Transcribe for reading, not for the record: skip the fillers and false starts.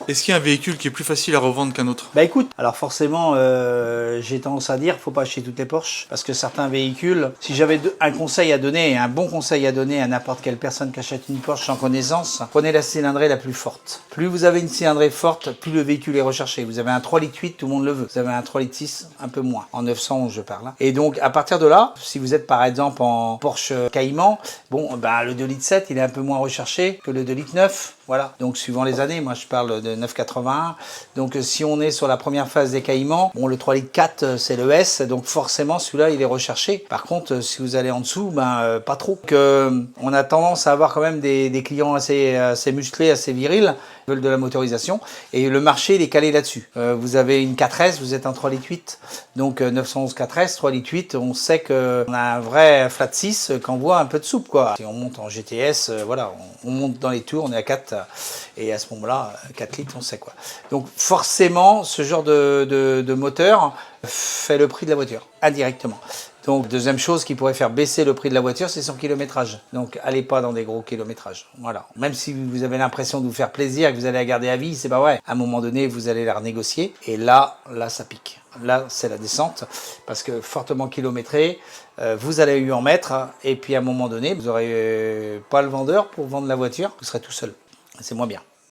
Est-ce qu'il y a un véhicule qui est plus facile à revendre qu'un autre? Bah écoute, alors forcément, j'ai tendance à dire, faut pas acheter toutes les Porsche, parce que certains véhicules, si j'avais un conseil à donner, un bon conseil à donner à n'importe quelle personne qui achète une Porsche sans connaissance, prenez la cylindrée la plus forte. Plus vous avez une cylindrée forte, plus le véhicule est recherché. Vous avez un 3,8 litres, tout le monde le veut. Vous avez un 3,6 litres, un peu moins. En 911, je parle. Et donc, à partir de là, si vous êtes par exemple en Porsche Cayman, bon, bah, le 2,7 litres, il est un peu moins recherché que le 2,9 litres. Voilà, donc suivant les années, moi je parle de 981. Donc si on est sur la première phase des Caïmans, bon le 3,4 litres c'est le S, donc forcément celui-là il est recherché. Par contre si vous allez en dessous, ben pas trop. On a tendance à avoir quand même des clients assez musclés, assez virils, qui veulent de la motorisation, et le marché il est calé là-dessus. Vous avez une 4S, vous êtes en 3,8 litres, donc 911 4S, 3,8 litres, on sait qu'on a un vrai flat 6 qu'on voit un peu de soupe quoi. Si on monte en GTS, voilà, on monte dans les tours, on est à 4, et à ce moment-là, 4 litres, on sait quoi. Donc forcément, ce genre de moteur fait le prix de la voiture, indirectement. Donc deuxième chose qui pourrait faire baisser le prix de la voiture, c'est son kilométrage. Donc allez pas dans des gros kilométrages. Voilà. Même si vous avez l'impression de vous faire plaisir et que vous allez la garder à vie, c'est pas vrai. À un moment donné, vous allez la renégocier et là ça pique. Là, c'est la descente parce que fortement kilométré, vous allez lui en mettre et puis à un moment donné, vous n'aurez pas le vendeur pour vendre la voiture, vous serez tout seul. C'est moins bien.